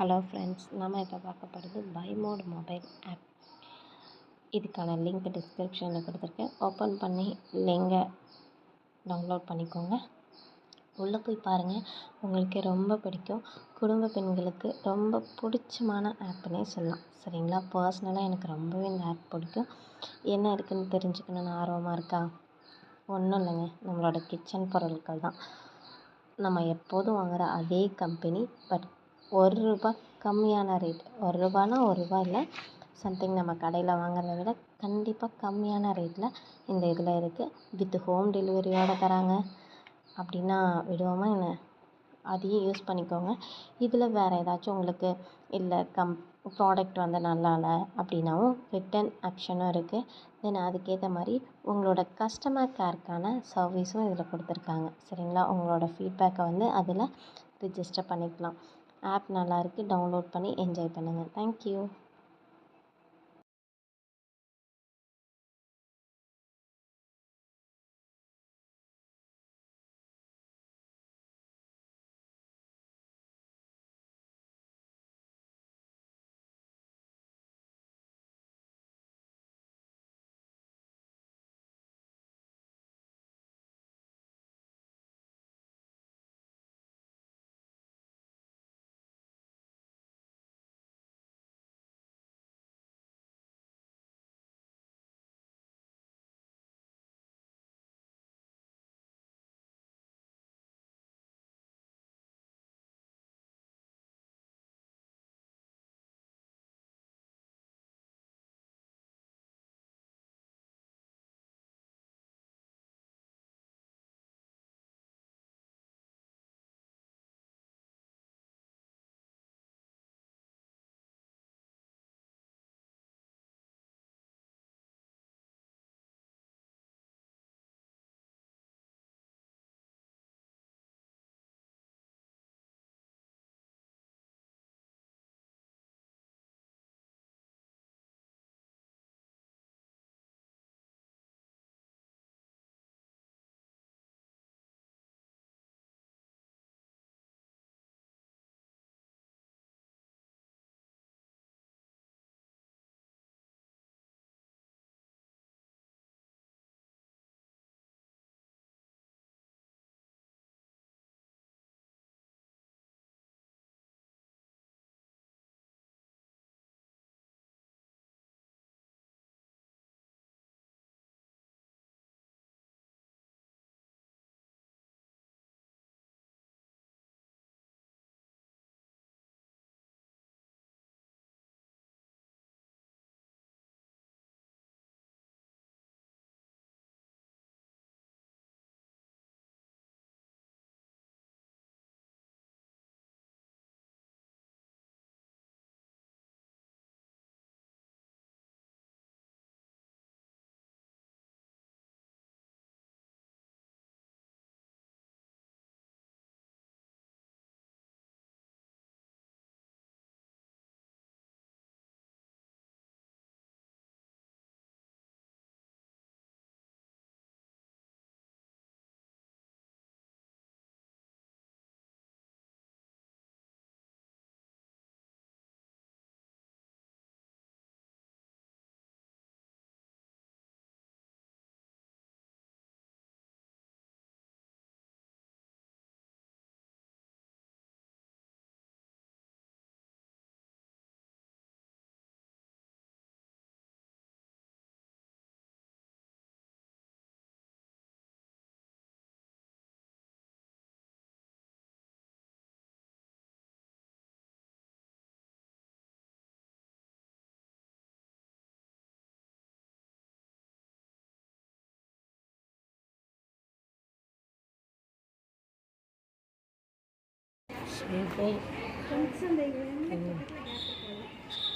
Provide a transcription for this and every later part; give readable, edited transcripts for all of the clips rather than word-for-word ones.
Hello friends, நம்ம இப்போ பார்க்க போகிறது பைமோட் மொபைல் ஆப். இதுக்கான லிங்க் டிஸ்கிரிப்ஷனில் கொடுத்துருக்கேன். ஓப்பன் பண்ணி லிங்கை டவுன்லோட் பண்ணிக்கோங்க. உள்ளே போய் பாருங்கள், உங்களுக்கு ரொம்ப பிடிக்கும். குடும்ப பெண்களுக்கு ரொம்ப பிடிச்சமான ஆப்னே சொல்லலாம். சரிங்களா? பர்சனலாக எனக்கு ரொம்பவே இந்த ஆப் பிடிக்கும். என்ன இருக்குதுன்னு தெரிஞ்சுக்கணுன்னு ஆர்வமாக இருக்கா? ஒன்றும் இல்லைங்க, நம்மளோட கிச்சன் பொருட்கள் தான். நம்ம எப்போதும் வாங்குகிற அதே கம்பெனி, பட் ₹1 கம்மியான ரேட். ₹1 ₹1 இல்லை, சம்திங் நம்ம கடையில் வாங்குறத விட கண்டிப்பாக கம்மியான ரேட்டில் இந்த இதில் இருக்குது. வித் ஹோம் டெலிவரியோடு தராங்க. அப்படின்னா விடுவோமா என்ன? அதையும் யூஸ் பண்ணிக்கோங்க. இதில் வேறு ஏதாச்சும் உங்களுக்கு இல்லை ப்ராடக்ட் வந்து நல்லா இல்லை அப்படின்னாவும் ரிட்டன் ஆப்ஷனும் இருக்குது. தென் அதுக்கேற்ற மாதிரி உங்களோட கஸ்டமர் கேருக்கான சர்வீஸும் இதில் கொடுத்துருக்காங்க. சரிங்களா? உங்களோட ஃபீட்பேக்கை வந்து அதில் ரிஜிஸ்டர் பண்ணிக்கலாம். ஆப் நல்லாயிருக்கு, டவுன்லோட் பண்ணி என்ஜாய் பண்ணுங்கள். தேங்க்யூ.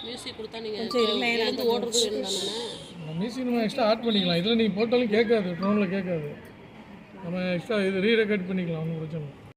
மியூசிக் கொடுத்தா நீங்கள் எழுந்து ஓடுறது மியூசிக் நம்ம எக்ஸ்ட்ரா ஆட் பண்ணிக்கலாம். இதில் நீங்கள் போட்டாலும் கேட்காது, ஃபோனில் கேட்காது. நம்ம எக்ஸ்ட்ரா இது ரீரெக்கார்ட் பண்ணிக்கலாம், ஒன்றும் பிரச்சனை இல்லை.